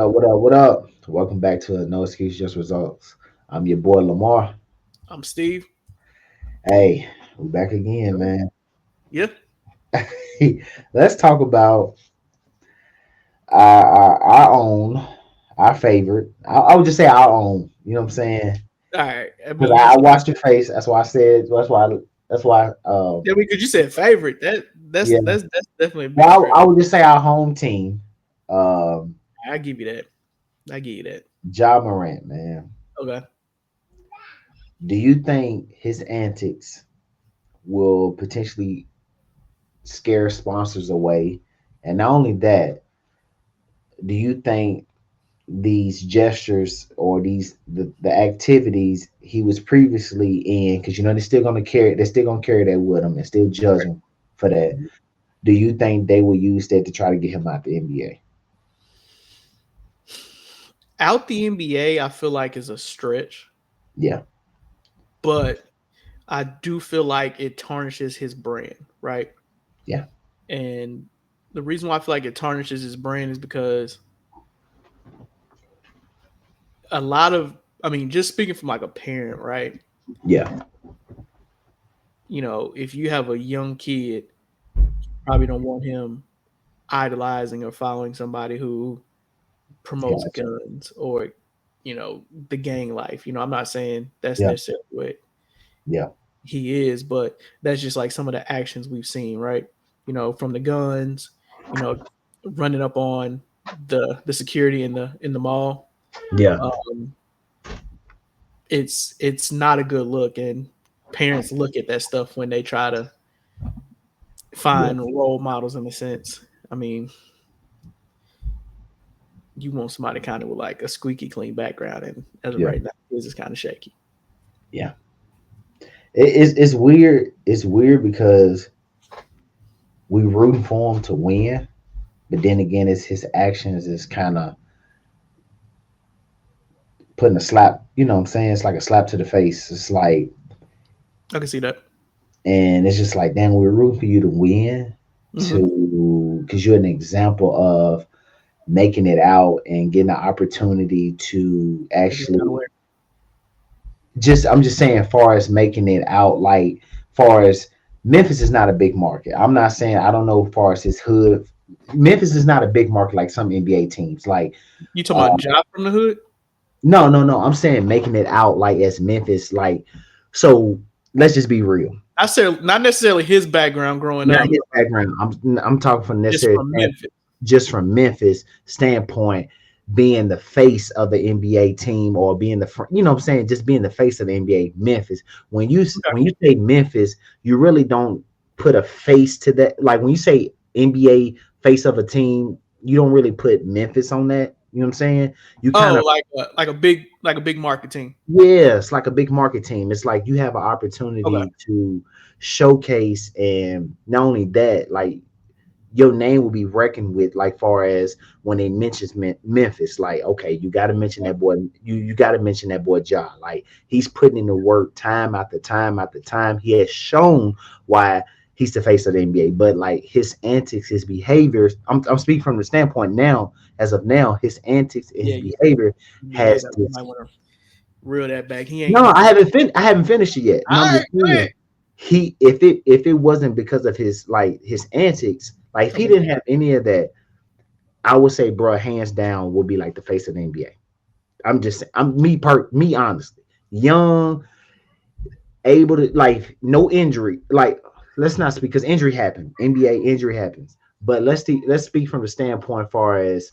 up? What up? What up? Welcome back to No Excuse Just Results. I'm your boy Lamar. I'm Steve. Hey, we back again, man. Yeah. Let's talk about our own, our favorite. I would just say our own. You know what I'm saying? All right. I Because mean, I watched your face. That's why I said. That's why. That's why. yeah, because you said favorite. That's Yeah. that's definitely a big Well, stretch. I would just say our home team. Um, I give you that. I give you that. Ja Morant, man. Okay. Do you think his antics will potentially scare sponsors away? And not only that, do you think these gestures or the activities he was previously in, because they're still gonna carry that with him and still judge Right. him for that. Do you think they will use that to try to get him out the NBA? Out the NBA, I feel like is a stretch, Yeah, but I do feel like it tarnishes his brand, right? yeah, And the reason why I feel like it tarnishes his brand is because a lot of, I mean, just speaking from like a parent, right? yeah, If you have a young kid, probably don't want him idolizing or following somebody who promotes gotcha. guns or the gang life. I'm not saying that's Yeah, necessarily what yeah, he is, but that's just like some of the actions we've seen, right? From the guns, you know running up on the security in the mall. yeah, um it's not a good look, and parents look at that stuff when they try to yeah, find role models in a sense. I mean, you want somebody kind of with like a squeaky clean background, and as of yeah, right now his is kind of shaky. yeah. It's weird. It's weird because we rooting for him to win, but then again, it's his actions is kind of putting a slap. You know what I'm saying? It's like a slap to the face. It's like, I can see that. and it's just like, damn, we're rooting for you to win, Hmm. to because you're an example of making it out and getting an opportunity to Make it kind of actually weird. just. I'm just saying, far as making it out, like far as Memphis is not a big market. I'm not saying I don't know. Far as his hood, Memphis is not a big market like some NBA teams. Like, You talking uh, about Job from the hood? no, no, no. I'm saying making it out like as Memphis. Like, so let's just be real. I said not necessarily his background growing Not up, his background. I'm talking from just necessarily from Memphis. just from Memphis standpoint, being the face of the NBA team or being you know what I'm saying, just being the face of the NBA. Memphis. Okay. When you say Memphis, you really don't put a face to that. Like when you say NBA face of a team, you don't really put Memphis on that. You know what I'm saying? You kind Oh, of like a big marketing. Yeah, it's like a big market team. It's like you have an Okay. opportunity to showcase, and not only that, like your name will be reckoned with, like far as when they mentions Memphis, like okay, you got to mention that boy. You got to mention that boy Ja. Like he's putting in the work time after time after time. He has shown why he's the face of the NBA. But like his antics, his behaviors. I'm speaking from the standpoint now. As of now, his antics and Yeah, his yeah. behavior Yeah, has that this. might want to reel that back. He ain't No, he. I haven't finished it yet. All No, I'm right, just go saying ahead. he if it wasn't because of his antics, like if he Okay. didn't have any of that, I would say, bro, hands down, would be like the face of the NBA. I'm me honestly, young, able to like no injury. Like let's not speak because injury happened. NBA injury happens, but let's speak from the standpoint far as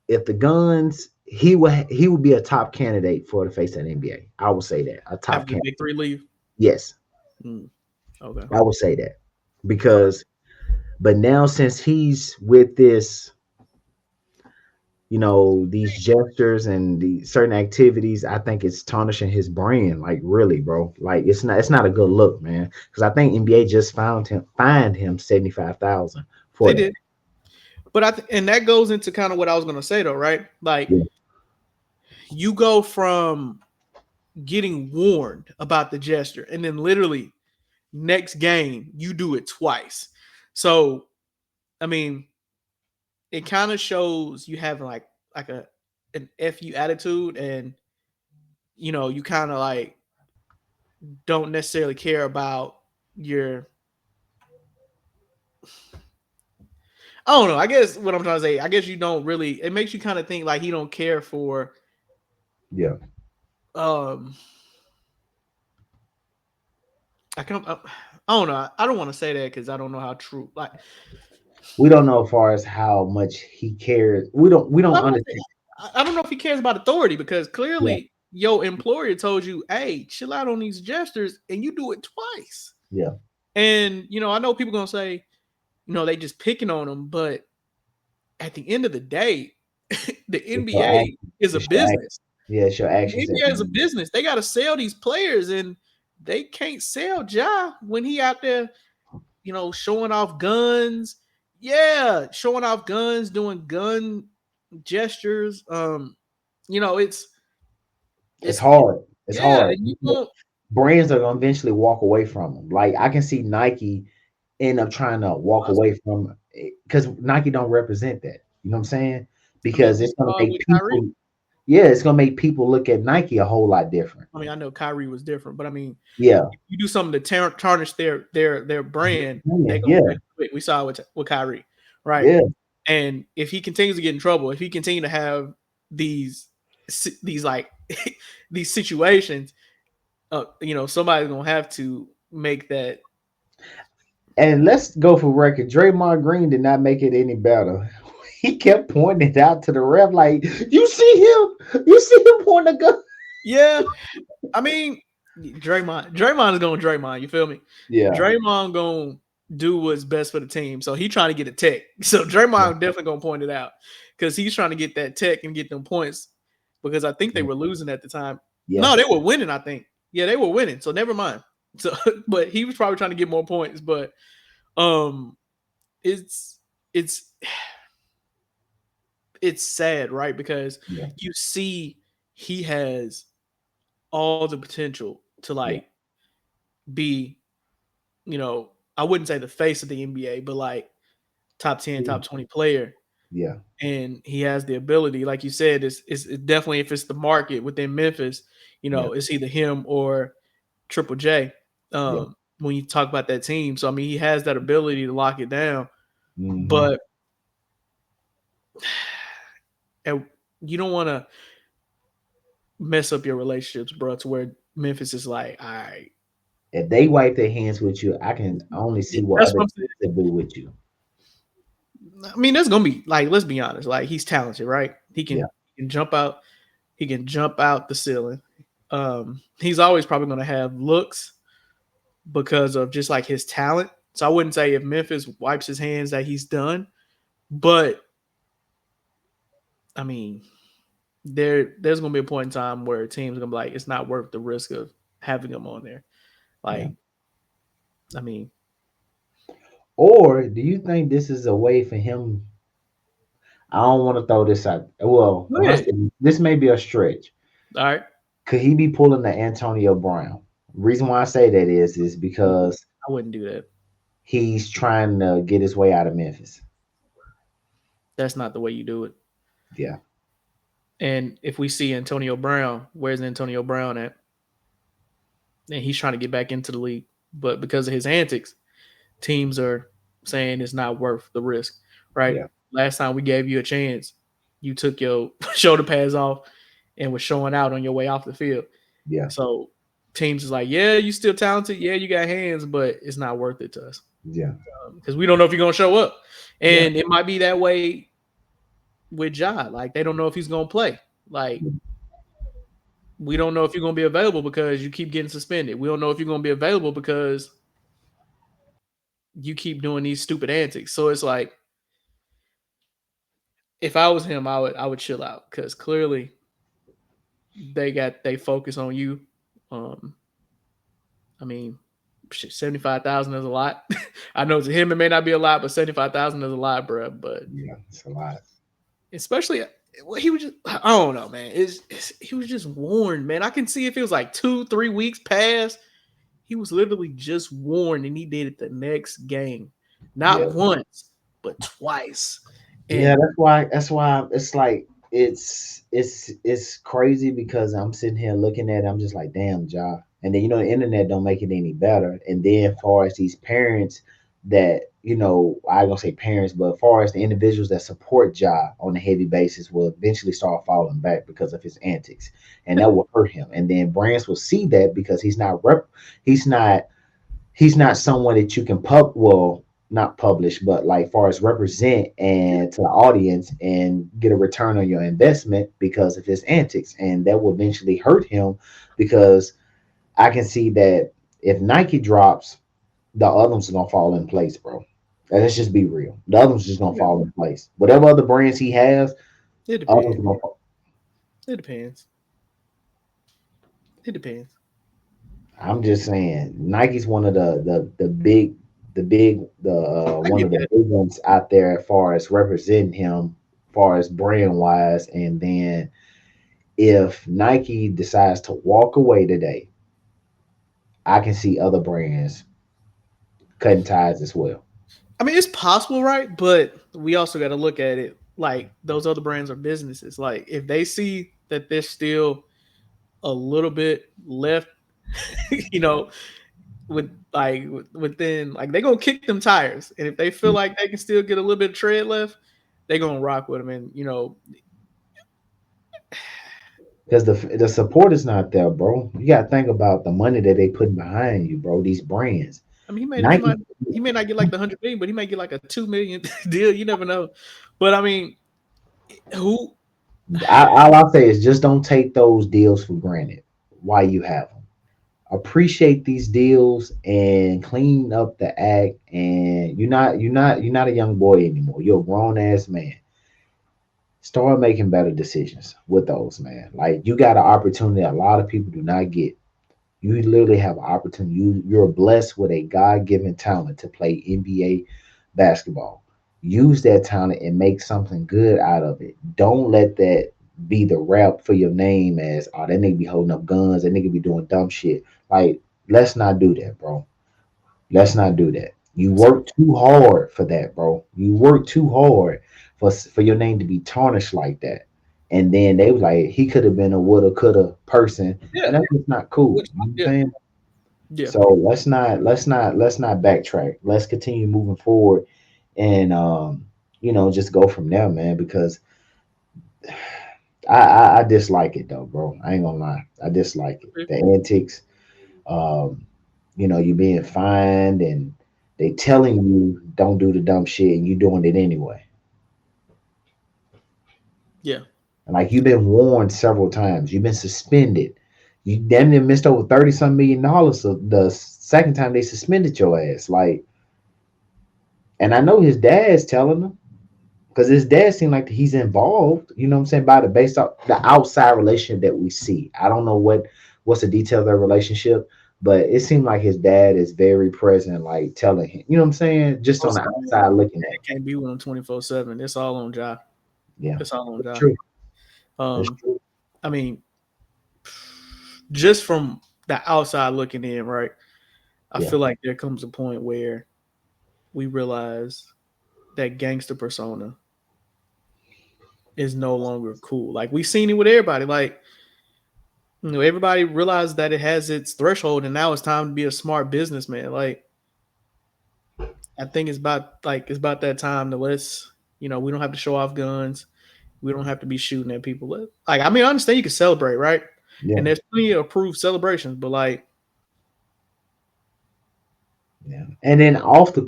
if the guns. He would be a top candidate for the face of the NBA. I would say that a top After the candidate. big three leave. Yes, Mm, okay. I would say that Okay. because, but now since he's with this, these gestures and the certain activities, I think it's tarnishing his brand. Like really, bro. Like it's not a good look, man. Because I think NBA just fined him 75,000 They for that. did, but and that goes into kind of what I was gonna say though, right? Like Yeah, you go from getting warned about the gesture, and then literally next game you do it twice. So I mean, it kind of shows you having like a an fu attitude, and you kind of like don't necessarily care about your. I don't know. I guess what I'm trying to say, I guess you don't really. It makes you kind of think like he don't care for. Yeah. Um, I can. I don't know. I don't want to say that because I don't know how true. Like, We don't know as far as how much he cares. We don't I'm not saying, understand. I don't know if he cares about authority because Yeah. clearly your employer told you, "Hey, chill out on these gestures," and you do it twice. Yeah. And I know people gonna say, they just picking on him, but at the end of the day, the It's your act. NBA is a It's your act. business. Yeah, it's your The actions at NBA the is a end. business. They got to sell these players, and they can't sell Ja when he out there, showing off guns. Yeah, showing off guns, doing gun gestures. It's It's it's it, hard. It's yeah, hard. and you won't. Brands are gonna eventually walk away from them. Like I can see Nike end up trying to walk away from because Nike don't represent that. You know what I'm saying? I mean, Because we it's gonna saw it make with Kyrie. people, yeah, it's gonna make people look at Nike a whole lot different. I mean, I know Kyrie was different, but I mean, Yeah, if you do something to tarnish their brand, yeah, they're gonna yeah, quit quick. We saw it with Kyrie, right? yeah. And if he continues to get in trouble, if he continue to have these like these situations, somebody's gonna have to make that. And let's go for record. Draymond Green did not make it any better. He kept pointing it out to the ref, like, "You see him? You see him pointing a gun?" Yeah, I mean, Draymond is going Draymond. You feel me? Yeah, Draymond going to do what's best for the team. So he trying to get a tech. So yeah, Draymond definitely going to point it out because he's trying to get that tech and get them points because I think they were losing at the time. yeah, No, they were winning. I think. Yeah, they were winning. So never mind. So, but he was probably trying to get more points. But um, it's it's it's sad, right? Because yeah, you see he has all the potential to yeah, like be, I wouldn't say the face of the NBA, but like top 10, yeah, top 20 player. yeah, And he has the ability, like you said, it's definitely if it's the market within Memphis, yeah, it's either him or Triple J. yeah. When you talk about that team. So I mean he has that ability to lock it down. Hmm. But and you don't want to mess up your relationships, bro, to where Memphis is like, all right. If they wipe their hands with you, I can only see what That's other what I'm teams will do with you. saying. I mean, there's gonna be like, let's be honest, like he's talented, right? He Yeah, can jump out. He can jump out the ceiling. He's always probably going to have looks because of just like his talent. So I wouldn't say if Memphis wipes his hands that he's done, but I mean, there's going to be a point in time where teams are going to be like, it's not worth the risk of having him on there. yeah. Like, I mean, Or do you think this is a way for him? I don't want to throw this out. Well, go I'm gonna ahead. say this may be a stretch. All right. Could he be pulling the Antonio Brown? Reason why I say that is because I wouldn't do that. he's trying to get his way out of Memphis. That's not the way you do it. Yeah, And if we see Antonio Brown, where's Antonio Brown at? And he's trying to get back into the league, but because of his antics, teams are saying it's not worth the risk, right? yeah, Last time we gave you a chance, you took your shoulder pads off and was showing out on your way off the field. yeah, So teams is like, yeah, you still talented, yeah, you got hands, but it's not worth it to us yeah, because we don't know if you're gonna show up, yeah, and it might be that way with Ja. Like they don't know if he's gonna play. Like we don't know if you're gonna be available because you keep getting suspended. We don't know if you're gonna be available because you keep doing these stupid antics. So it's like if I was him, I would chill out because clearly they focus on you. Um, I mean, 75,000 is a lot. I know to him it may not be a lot, but 75,000 is a lot, bro. But yeah. It's a lot. especially well, he was just I don't know, man. He was just warned, man. I can see if it was like 2-3 weeks past, he was literally just warned, and he did it the next game, Yeah, not once but twice. Yeah, And that's why it's like it's crazy because I'm sitting here looking at it, I'm just like, damn, Ja. And then the internet don't make it any better. And then far as these parents that, I don't say parents, but far as the individuals that support Ja on a heavy basis will eventually start falling back because of his antics. And that will hurt him. And then brands will see that because he's not he's not someone that you can not publish, but like far as represent and to the audience and get a return on your investment because of his antics, and that will eventually hurt him because I can see that if Nike drops, the other ones are gonna fall in place, bro. And let's just be real. The other ones just gonna yeah, fall in place. Whatever other brands he has, it other ones depends. are gonna fall. It depends. It depends. I'm just saying, Nike's one of the I one get of the that. big ones out there as far as representing him, far as brand wise. And then if Nike decides to walk away today, I can see other brands cutting ties as well. I mean, it's possible, right? But we also got to look at it like those other brands are businesses. Like if they see that there's still a little bit left, you know, within like they're gonna kick them tires, and if they feel like they can still get a little bit of tread left, they're gonna rock with them. And Because the support is not there, bro. You gotta think about the money that they putting behind you, bro. These brands, I mean, Nike. he may not get like the 100 million, but he might get like a 2 million deal. You never know. But I mean, who? All I'll say is just don't take those deals for granted while you have them. Appreciate these deals and clean up the act. And you're not a young boy anymore. You're a grown ass man. Start making better decisions with those, man. Like you got an opportunity a lot of people do not get. You literally have an opportunity. You're blessed with a God given talent to play NBA basketball. Use that talent and make something good out of it. Don't let that be the rap for your name as, oh, that nigga be holding up guns, that nigga be doing dumb shit. Like, let's not do that, bro. Let's not do that. You work too hard for that, bro. You work too hard for your name to be tarnished like that. And then they was like, he could have been a woulda, coulda person, and Yeah, that's just not cool. which You know what I'm yeah, saying? yeah. So let's not backtrack. Let's continue moving forward and just go from there, man. Because I dislike it though, bro. I ain't gonna lie. I dislike it. The antics, um, you being fined and they telling you don't do the dumb shit and you doing it anyway. Yeah. And like you've been warned several times. You've been suspended. You damn near missed over 30 some million dollars the second time they suspended your ass. Like, and I know his dad's telling him because his dad seemed like he's involved. You know what I'm saying? By the based off the outside relationship that we see. I don't know what's the detail of their relationship, but it seemed like his dad is very present, like telling him. You know what I'm saying? Just on Most the of the outside looking at. it can't be with him 24/7. It's all on Ja. Yeah, It's all on that's Ja. true. That's Um, true. I mean, just from the outside looking in, right? I Yeah, feel like there comes a point where we realize that gangster persona is no longer cool. Like we've seen it with everybody. Like everybody realized that it has its threshold, and now it's time to be a smart businessman. Like I think it's about that time to let's we don't have to show off guns. We don't have to be shooting at people. Like I mean, I understand you can celebrate, right? yeah, And there's plenty of approved celebrations, but like yeah. And then off the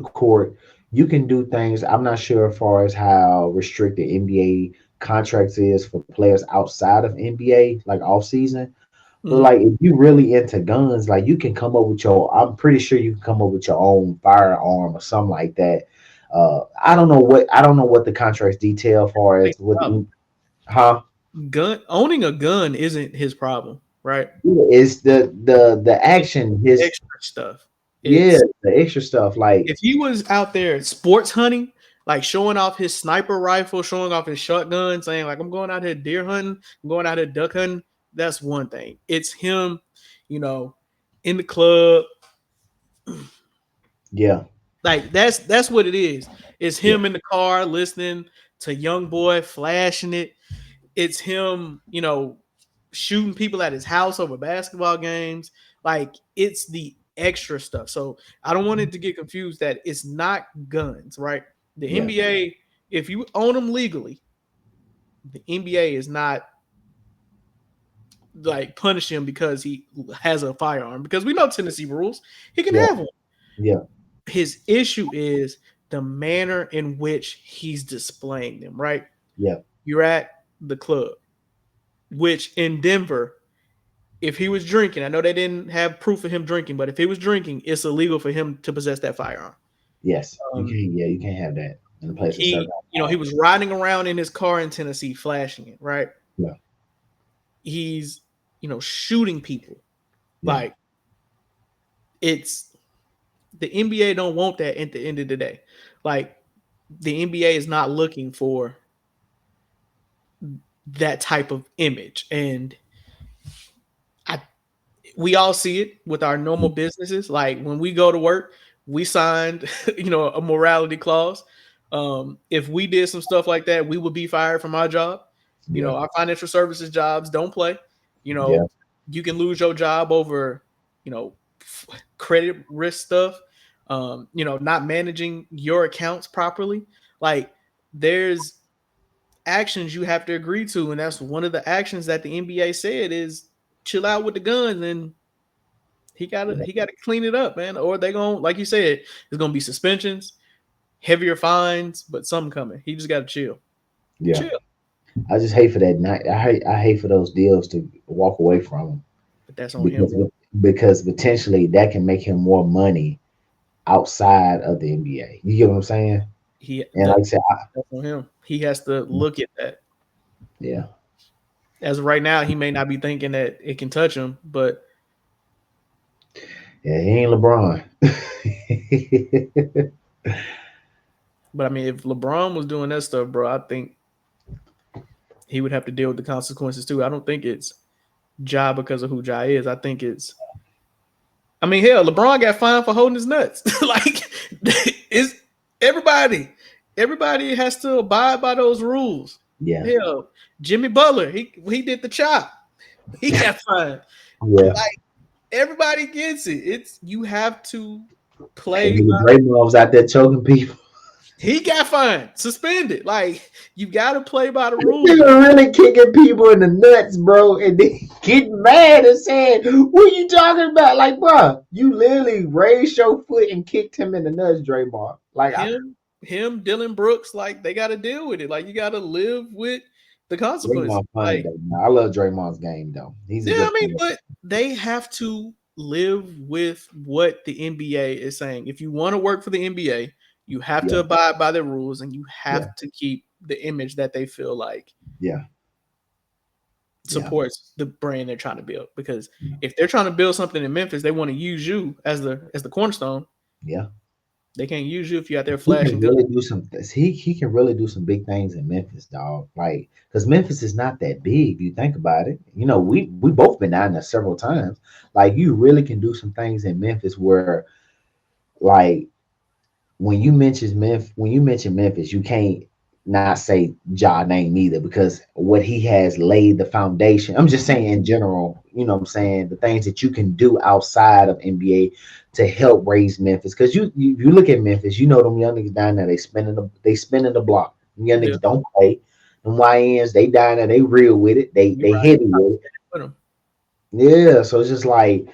court, you can do things. I'm not sure as far as how restricted NBA contracts is for players outside of NBA, like off season. But mhm. like if you really into guns, like you can come up with your I'm pretty sure you can come up with your own firearm or something like that. I don't know what the contracts detail far Like, as what problem. huh? Gun owning a gun isn't his problem, right? It's the It's action, his extra stuff. yeah, It's the extra stuff. Like if he was out there sports hunting, like showing off his sniper rifle, showing off his shotgun, saying like I'm going out here deer hunting, I'm going out here duck hunting, that's one thing. It's him, you know, in the club, yeah, Like that's what it is. It's Yeah, him in the car listening to Young Boy flashing it. It's him, shooting people at his house over basketball games. Like it's the extra stuff. So I don't want it to get confused that it's not guns, right? The yeah, NBA, if you own them legally, the NBA is not like punish him because he has a firearm. Because we know Tennessee rules, he can yeah, have one. yeah, His issue is the manner in which he's displaying them, right? yeah, You're at the club, which in Denver, if he was drinking, I know they didn't have proof of him drinking, but if he was drinking, it's illegal for him to possess that firearm. yes. You Um, can't. Yeah, you can't have that in a place with certain he alcohol. was riding around in his car in Tennessee, flashing it, right? Yeah, He's, shooting people. yeah, Like it's the NBA don't want that at the end of the day. Like the NBA is not looking for that type of image, and I we all see it with our normal businesses. Like when we go to work, we signed, a morality clause. If we did some stuff like that, we would be fired from our job. yeah, Our financial services jobs don't play. You yeah, know, you can lose your job over, credit risk stuff. Not managing your accounts properly. Like there's actions you have to agree to, and that's one of the actions that the NBA said is chill out with the guns, and yeah, he gotta clean it up, man. Or they gonna, like you said, there's gonna be suspensions, heavier fines, but something coming. He just gotta chill. yeah. Chill. I just hate for that night. I hate for those deals to walk away from him But that's on him, because bro. because potentially that can make him more money outside of the NBA. You get what I'm saying? He And like that I said, that's on him. He has to look at that. yeah, As of right now, he may not be thinking that it can touch him, but yeah, he ain't LeBron. I mean, if LeBron was doing that stuff, bro, I think he would have to deal with the consequences too. I don't think it's Ja because of who Ja is. I think it's I mean, hell, LeBron got fined for holding his nuts. Like, it's everybody. Everybody has to abide by those rules. Yeah, Hell, Jimmy Butler, he did the chop. He got fined. yeah. Like everybody gets it. It's you have to And play nigga by. Draymond was out there choking people. He got fined, suspended. Like you got to play by the rules. Nigga really kicking people in the nuts, bro, and then getting mad and saying, "What you talking about?" Like, bro, you literally raised your foot and kicked him in the nuts, Draymond. Like, Dylan Brooks, like they got to deal with it. Like you got to live with the consequences. Draymond funny Like though. Man. I love Draymond's game though. He's a yeah, I good mean, player. but they have to live with what the NBA is saying. If you want to work for the NBA, you have Yeah, to abide by their rules and you yeah, have to keep the image that they feel like yeah, yeah, supports the brand they're trying to build. Because yeah. if they're trying to build something in Memphis, they want to use you as the cornerstone. Yeah. They can't use you if you're out there He flashing can guns. really do some. He can really do some big things in Memphis, dog. Like, because Memphis is not that big. If you think about it, we both been down there several times. Like, you really can do some things in Memphis where, like, when you mention Memphis, you can't not say Ja name either because what he has laid the foundation. I'm just saying in general, what I'm saying, the things that you can do outside of NBA to help raise Memphis. Because you look at Memphis, them young niggas down there, they spinning the block. Them young Yeah, niggas don't play. Them YNs, they down there, they real with it. They you're they right. heavy with it. Put 'em. Yeah, so it's just like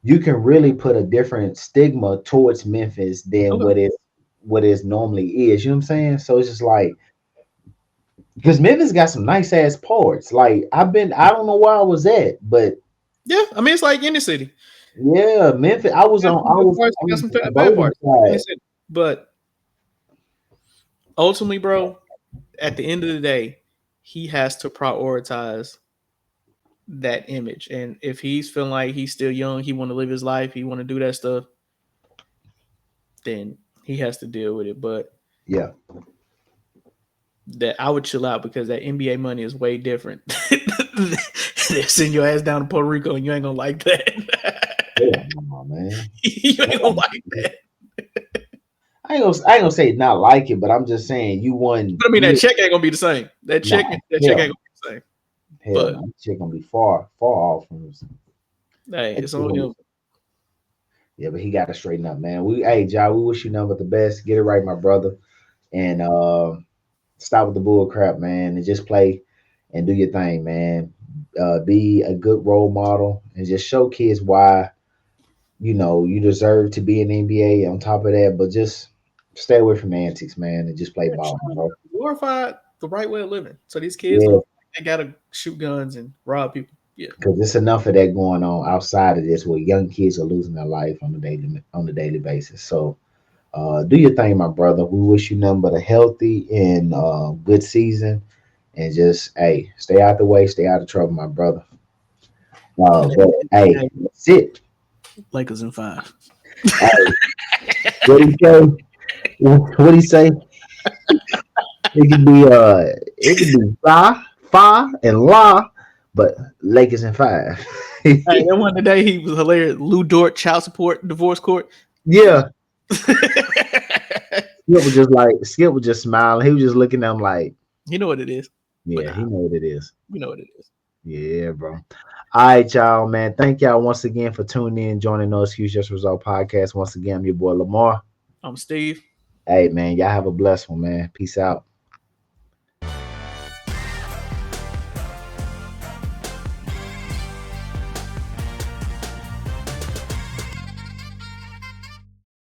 you can really put a different stigma towards Memphis than Okay. what is normally is. You know what I'm saying? So it's just like because Memphis got some nice ass parts. Like I don't know where I was at, but Yeah, I mean it's like any city. yeah, Memphis. I was You got on some I good was parts, you got on some the bad suburban parts. Any side. city. But ultimately, bro, at the end of the day, he has to prioritize that image. And if he's feeling like he's still young, he want to live his life, he want to do that stuff, then he has to deal with it. But Yeah, that I would chill out because that NBA money is way different. They send your ass down to Puerto Rico and you ain't gonna like that. yeah, come on, man. You ain't gonna like that. I ain't gonna say not like it, but I'm just saying you won. But I mean, that You check ain't gonna be the same. nah, That check ain't hell, gonna be the same. hell But no, shit gonna be far off from him. hey, That it's shit on gonna be- him. Yeah, but he got to straighten up, man. Hey, Ja, we wish you nothing but the best. Get it right, my brother, and stop with the bull crap, man, and just play and do your thing, man. Be a good role model and just show kids why you deserve to be in the NBA. On top of that, but just stay away from the antics, man, and just play Yeah, ball, bro. glorify the right way of living. So these kids Yeah, don't they gotta shoot guns and rob people. Yeah. because there's enough of that going on outside of this, where young kids are losing their life on a daily basis. So do your thing, my brother. We wish you nothing but a healthy and good season, and just hey, stay out the way, stay out of trouble, my brother. But hey, Hey, that's it. Lakers in 5. Hey, what do you say? What do you say? It could be fa and la, but Lakers in five. Hey, that one today he was hilarious. Lou Dort, child support, divorce court. Yeah, Skip was just smiling. He was just looking at him like, You know what it is. But yeah, he nah, know what it is. you know what it is. Yeah, bro. All right, y'all, man. Thank y'all once again for tuning in, joining No Excuse Just Result podcast. Once again, I'm your boy Lamar. I'm Steve. Hey, man, y'all have a blessed one, man. Peace out.